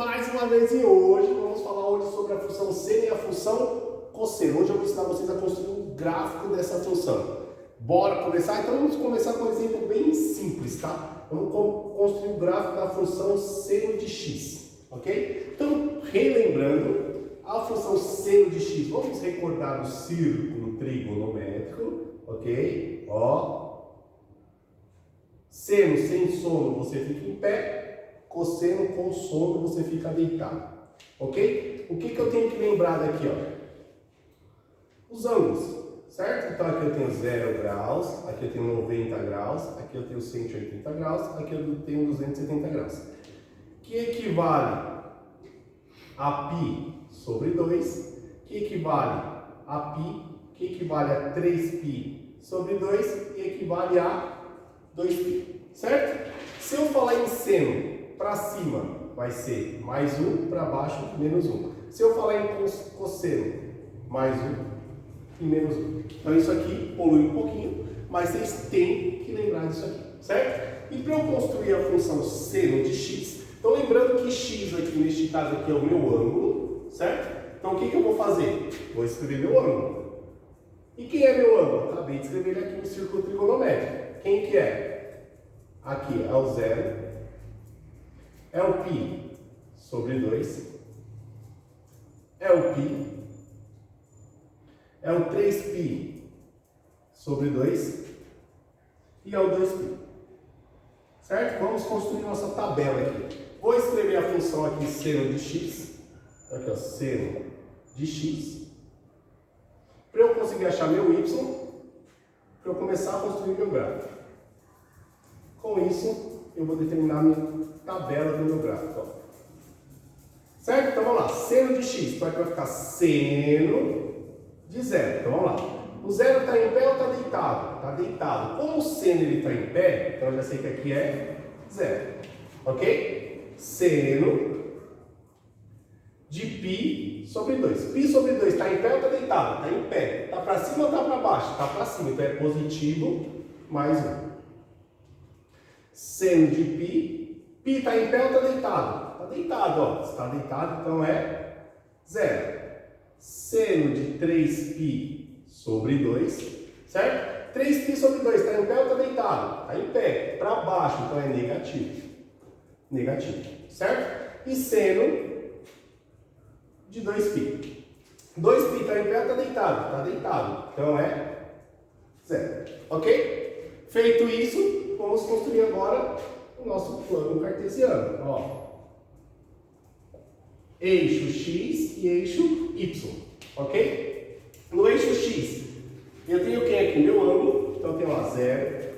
mais uma vez e hoje vamos falar hoje sobre a função seno e a função cosseno. Hoje eu vou ensinar vocês a construir um gráfico dessa função. Bora começar? Então vamos começar com um exemplo bem simples, tá? Vamos construir um gráfico da função seno de x, ok? Então, relembrando a função seno de x, vamos recordar o círculo trigonométrico, ok? Ó, seno sem sono você fica em pé, cosseno com sono você fica deitado, ok? O que eu tenho que lembrar daqui, ó? Os ângulos. Certo? Então aqui eu tenho 0 graus, aqui eu tenho 90 graus, aqui eu tenho 180 graus, aqui eu tenho 270 graus. Que equivale a π sobre 2, que equivale a π, que equivale a 3π sobre 2 e equivale a 2π. Certo? Se eu falar em seno, para cima vai ser mais 1, para baixo menos 1. Se eu falar em cosseno, mais 1 e menos 1. Então isso aqui polui um pouquinho, mas vocês têm que lembrar disso aqui, certo? E para eu construir a função seno de x, então lembrando que x aqui, neste caso aqui, é o meu ângulo, certo? Então o que eu vou fazer? Vou escrever meu ângulo. E quem é meu ângulo? Acabei de escrever ele aqui no círculo trigonométrico. Quem que é? Aqui é o 0, é o π sobre 2, é o π, é o 3π sobre 2 e é o 2π. Certo? Vamos construir nossa tabela aqui. Vou escrever a função aqui seno de x. Aqui, ó, seno de x. Para eu conseguir achar meu y, para eu começar a construir meu gráfico. Com isso, eu vou determinar a minha tabela do meu gráfico. Ó. Certo? Então vamos lá. Seno de x. Então aqui vai ficar seno de 0. Então vamos lá. O 0 está em pé ou está deitado? Está deitado. Como o seno está em pé, então eu já sei que aqui é 0. Ok? Seno de π sobre 2. Π sobre 2 está em pé ou está deitado? Está em pé. Está para cima ou está para baixo? Está para cima. Então é positivo mais 1. Seno de π. Π está em pé ou está deitado? Está deitado, ó. Está deitado, então é 0. Seno de 3π sobre 2, certo? 3π sobre 2, está em pé ou está deitado? Está em pé, para baixo, então é negativo. Negativo, certo? E seno de 2π. 2π está em pé ou está deitado? Está deitado, então é 0. Ok? Feito isso, vamos construir agora o nosso plano cartesiano. Ó. Eixo x e eixo y, ok? No eixo x, eu tenho quem aqui? Meu ângulo, então eu tenho lá 0,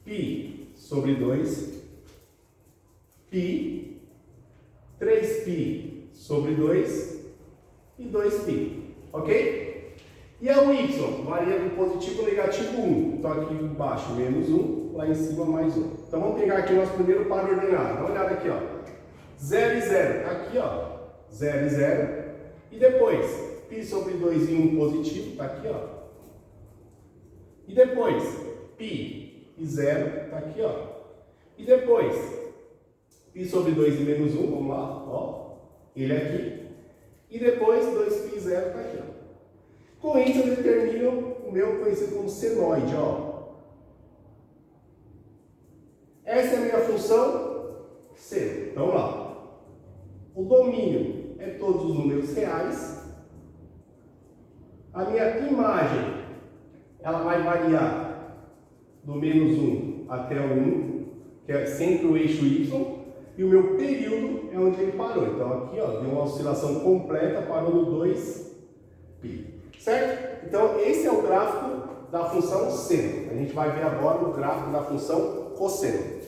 π sobre 2, π, 3π sobre 2 e 2π, ok? E a y varia do positivo ao negativo 1, então aqui embaixo menos 1, lá em cima mais 1. Então vamos pegar aqui o nosso primeiro par ordenado, dá uma olhada aqui, ó. 0 e 0, aqui ó, 0 e 0, e depois, π sobre 2 e 1 positivo, tá aqui ó, e depois, π e 0, tá aqui ó, e depois, π sobre 2 e menos 1, vamos lá, ó, ele aqui, e depois 2π e 0 tá aqui ó. Com isso eu determino o meu conhecido como senoide, ó. Essa é a minha função seno, então vamos lá. O domínio é todos os números reais. A minha imagem, ela vai variar do menos 1 até o 1, que é sempre o eixo y. E o meu período é onde ele parou. Então aqui, ó, deu uma oscilação completa, parou no 2π. Certo? Então esse é o gráfico da função seno. A gente vai ver agora o gráfico da função cosseno.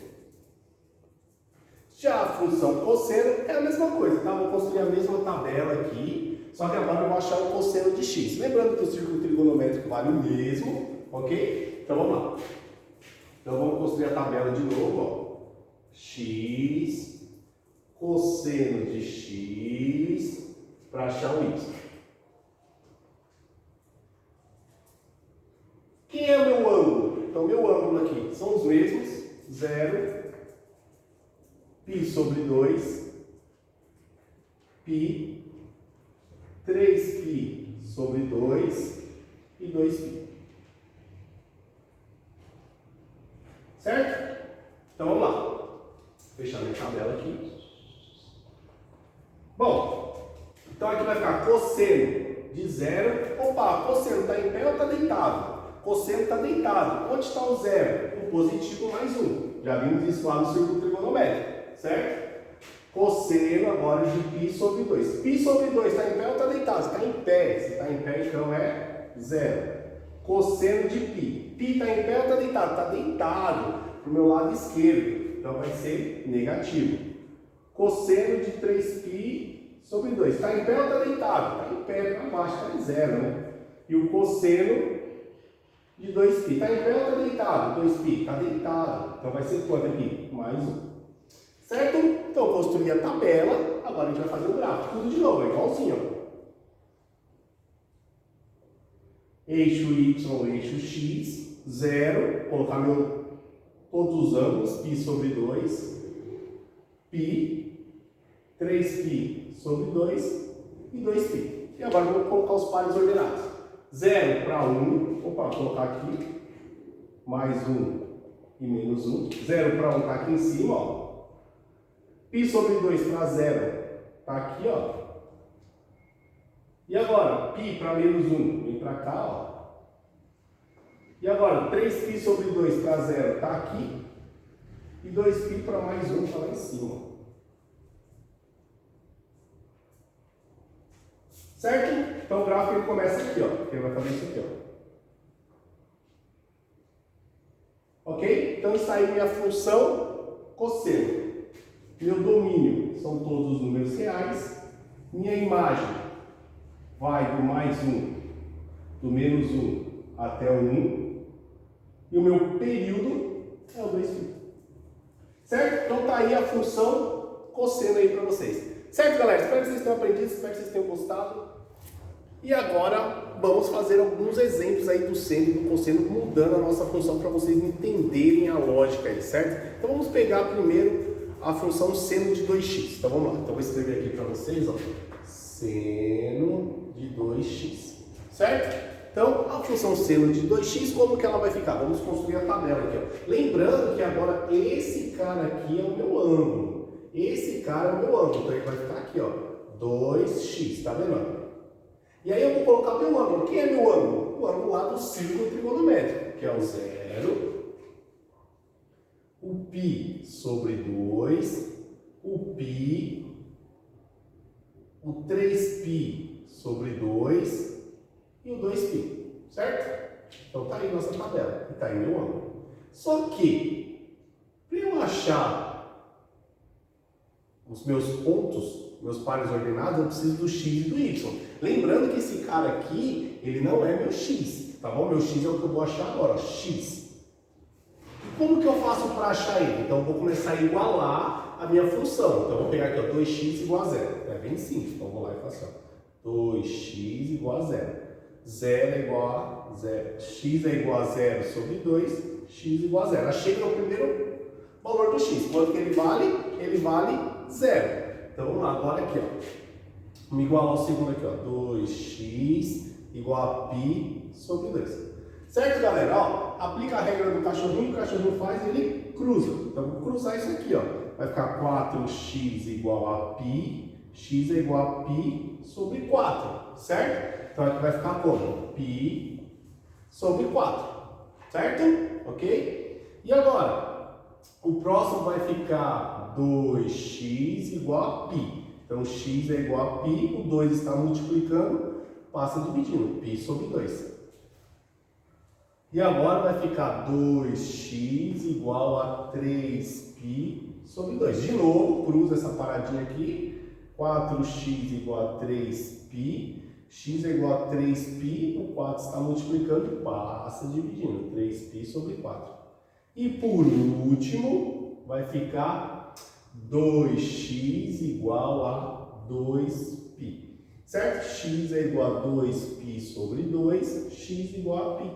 Já a função cosseno é a mesma coisa, tá? Vou construir a mesma tabela aqui, só que agora eu vou achar o cosseno de x. Lembrando que o círculo trigonométrico vale o mesmo, ok? Então vamos lá. Então vamos construir a tabela de novo, ó. X, cosseno de x, para achar o y. Quem é o meu ângulo? Então meu ângulo aqui são os mesmos, 0, π sobre 2 π, 3π sobre 2 e 2π. Certo? Então vamos lá. Vou fechar minha tabela aqui. Bom, então aqui vai ficar cosseno de 0. Opa, cosseno está em pé ou está deitado? Cosseno está deitado. Onde está o zero? O positivo mais 1. Já vimos isso lá no círculo trigonométrico, certo? Cosseno agora de π sobre 2. Π sobre 2 está em pé ou está deitado? Está em pé. Se está em pé, então é 0. Cosseno de π. Π está em pé ou está deitado? Está deitado para o meu lado esquerdo. Então vai ser negativo. Cosseno de 3π sobre 2. Está em pé ou está deitado? Está em pé, para baixo, está em 0, né? E o cosseno de 2π. Está em pé ou está deitado? 2π. Está deitado. Então vai ser quanto aqui? Mais 1. Certo? Então, construí a tabela, agora a gente vai fazer o gráfico. Tudo de novo, é igualzinho. Eixo Y, eixo X, 0, colocar todos os ângulos, π sobre 2, π, 3π sobre 2 e 2π. E agora vou colocar os pares ordenados. 0 para 1, opa, vou colocar aqui, mais 1 e menos 1. 0 para 1 está aqui em cima, ó. Π sobre 2 para 0 está aqui, ó. E agora, π para menos 1, vem para cá, ó. E agora, 3π sobre 2 para 0 está aqui. E 2π para mais 1 está lá em cima. Certo? Então o gráfico ele começa aqui, ó. Ele vai fazer isso aqui, ó. Ok? Então está aí minha função cosseno. Meu domínio são todos os números reais. Minha imagem vai do mais 1, do menos 1 até o 1. E o meu período é o 2π. Certo? Então está aí a função cosseno aí para vocês. Certo, galera? Espero que vocês tenham aprendido, espero que vocês tenham gostado. E agora vamos fazer alguns exemplos aí do seno e do cosseno, mudando a nossa função para vocês entenderem a lógica aí, certo? Então vamos pegar primeiro a função seno de 2x. Então vamos lá. Então vou escrever aqui para vocês, ó, seno de 2x, certo? Então a função seno de 2x, como que ela vai ficar? Vamos construir a tabela aqui, ó. Lembrando que agora esse cara aqui é o meu ângulo. Esse cara é o meu ângulo. Então ele vai ficar aqui, ó, 2x, tá vendo? E aí eu vou colocar o meu ângulo. Quem é meu ângulo? O ângulo lá do círculo trigonométrico, que é o 0, o π sobre 2, o π, o 3π sobre 2 e o 2π, certo? Então tá aí nossa tabela, e tá aí meu ângulo. Só que, para eu achar os meus pontos, meus pares ordenados, eu preciso do x e do y. Lembrando que esse cara aqui, ele não é meu x, tá bom? Meu x é o que eu vou achar agora, ó, x. E como que eu faço para achar ele? Então eu vou começar a igualar a minha função. Então eu vou pegar aqui, ó, 2x igual a 0. É bem simples, então eu vou lá e faço, ó, 2x igual a 0. 0 é igual a 0. X é igual a 0 sobre 2, x igual a 0. Achei o primeiro valor do x. Quanto que ele vale? Ele vale 0. Então vamos lá, agora aqui, ó. Vamos igualar o segundo aqui, ó. 2x igual a π sobre 2. Certo, galera? Ó, aplica a regra do cachorrinho, o cachorrinho faz, ele cruza. Então vou cruzar isso aqui, ó. Vai ficar 4x igual a π, x é igual a π sobre 4, certo? Então aqui vai ficar como? π sobre 4, certo? Ok? E agora, o próximo vai ficar 2x igual a π. Então x é igual a π, o 2 está multiplicando, passa dividindo, π sobre 2. E agora vai ficar 2x igual a 3π sobre 2. De novo, cruza essa paradinha aqui, 4x igual a 3π, x é igual a 3π, o 4 está multiplicando, passa dividindo, 3π sobre 4. E por último, vai ficar 2x igual a 2π, certo? X é igual a 2π sobre 2, x igual a π.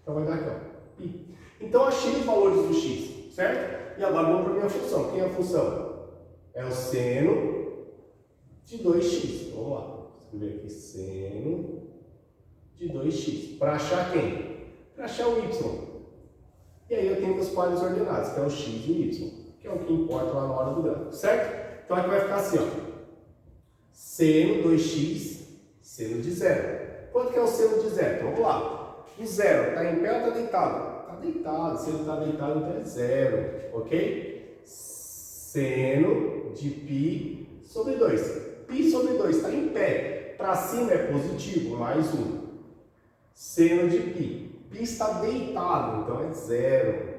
Então vai dar aqui, ó, π. Então achei os valores do x, certo? E agora vamos para a minha função. Quem é a função? É o seno de 2x. Vamos lá. Vou escrever aqui seno de 2x. Para achar quem? Para achar o y. E aí eu tenho os pares ordenados, que é o x e o y, que é o que importa lá na hora do gráfico, certo? Então aqui vai ficar assim, ó. Seno 2x, seno de 0. Quanto que é o seno de 0? Então, vamos lá. O 0 está em pé ou está deitado? Está deitado. Se ele está deitado, então é 0, ok? Seno de π sobre 2. Π sobre 2 está em pé. Para cima é positivo, mais 1. Seno de π. Π está deitado, então é 0.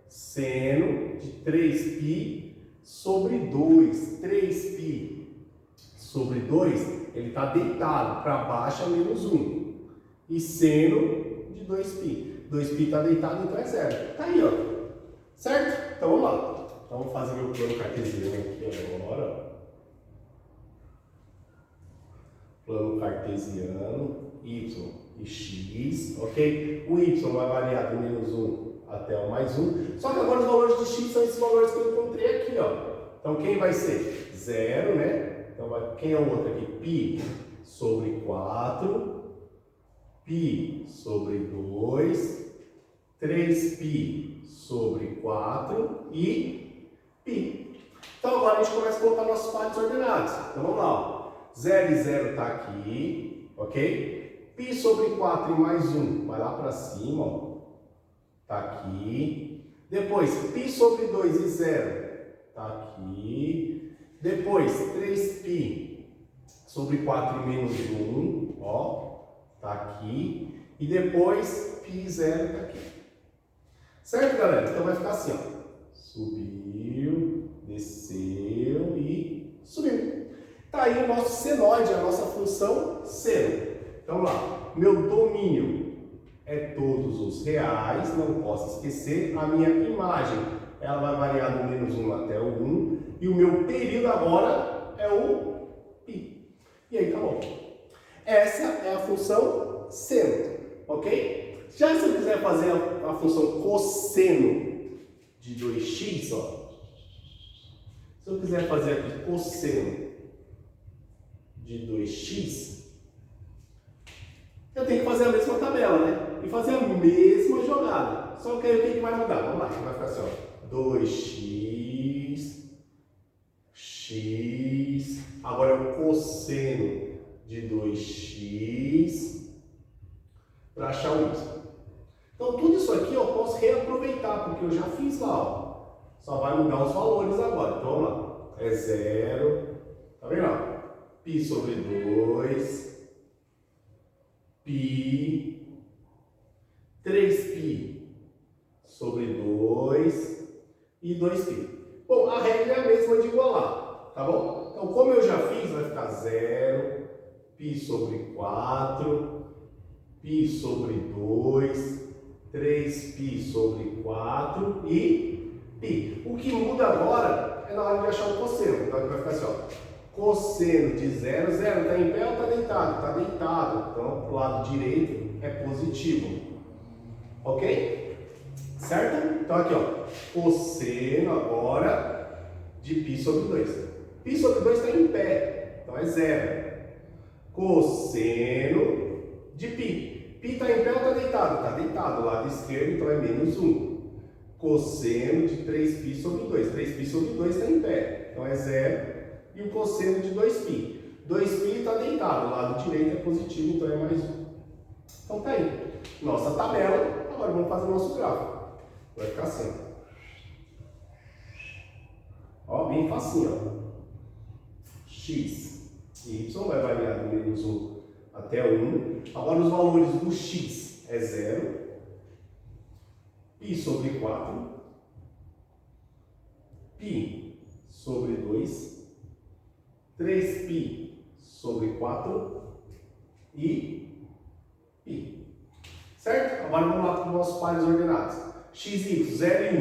Seno de 3π sobre 2. 3π sobre 2, ele está deitado. Para baixo é menos 1. E seno de 2π. 2π está deitado, então é 0. Está aí, ó. Certo? Então vamos lá. Então vamos fazer meu plano cartesiano aqui agora. Plano cartesiano, y e x, ok? O y vai variar do menos 1 até o mais 1. Só que agora os valores de x são esses valores que eu encontrei aqui, ó. Então quem vai ser? 0, né? Então quem é o outro aqui? π sobre 4, π sobre 2, 3π sobre 4 e π. Então agora a gente começa a colocar nossos pares ordenados. Então vamos lá, ó. 0 e 0 está aqui, ok? Π sobre 4 e mais 1 vai lá para cima, ó. Está aqui. Depois, π sobre 2 e 0 está aqui. Depois, 3π sobre 4 e menos 1, ó. Está aqui. E depois, π0 está aqui. Certo, galera? Então vai ficar assim, ó. Subiu, desceu e subiu. Tá aí o nosso senoide, a nossa função seno. Então lá, meu domínio é todos os reais, não posso esquecer. A minha imagem, ela vai variar do menos 1 até o 1. E o meu período agora é o π. E aí, tá bom. Essa é a função seno, ok? Já se eu quiser fazer a função cosseno de 2x, ó. Se eu quiser fazer aqui cosseno de 2x, eu tenho que fazer a mesma tabela, né? E fazer a mesma jogada. Só que aí o que vai mudar? Vamos lá, vai ficar assim, ó. 2x, x, agora é o cosseno de 2x, para achar o y. Então tudo isso aqui eu posso reaproveitar, porque eu já fiz lá, ó. Só vai mudar os valores agora. Então vamos lá. É 0, tá vendo? Π sobre 2, π, 3π sobre 2 e 2π. Bom, a regra é a mesma de igualar, tá bom? Então, como eu já fiz, vai ficar 0, π sobre 4, π sobre 2, 3π sobre 4 e π. O que muda agora é na hora de achar o cosseno. Então, vai ficar assim, ó. Cosseno de 0, 0 está em pé ou está deitado? Está deitado. Então, o lado direito é positivo. Ok? Certo? Então, aqui, ó. Cosseno agora de π sobre 2. π sobre 2 está em pé. Então, é 0. Cosseno de π. π está em pé ou está deitado? Está deitado. O lado esquerdo, então, é menos 1. Cosseno de 3π sobre 2. 3π sobre 2 está em pé. Então, é 0. E o cosseno de 2π. 2π está deitado, o lado direito é positivo, então é mais 1. Então tá aí. Nossa tabela. Agora vamos fazer o nosso gráfico. Vai ficar assim. Ó, bem facinho, ó. X e y vai variar do menos 1 até 1. Agora os valores do x é 0. π sobre 4. π sobre 2. 3π sobre 4 e π. Certo? Agora vamos lá para os nossos pares ordenados. X e y, 0 e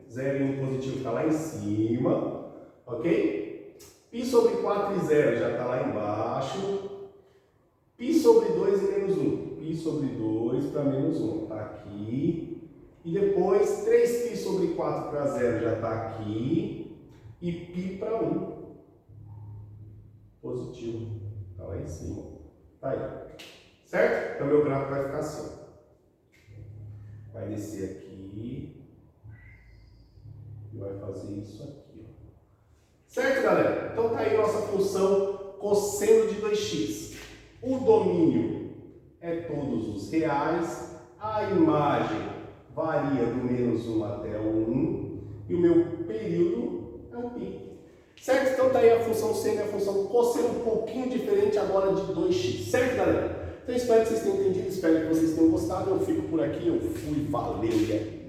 1. 0 e 1 positivo está lá em cima. Ok? π sobre 4 e 0 já está lá embaixo. π sobre 2 e menos 1. π sobre 2 para menos 1 está aqui. E depois 3π sobre 4 para 0 já está aqui. E π para 1. positivo. Tá lá em cima. Tá aí. Certo? Então meu gráfico vai ficar assim. Vai descer aqui. E vai fazer isso aqui. Ó. Certo, galera? Então tá aí nossa função cosseno de 2x. O domínio é todos os reais. A imagem varia do -1 até o 1. E o meu período é o π. Certo? Então tá aí a função seno e a função cosseno um pouquinho diferente agora de 2x. Certo, galera? Então espero que vocês tenham entendido, espero que vocês tenham gostado. Eu fico por aqui, eu fui, valeu!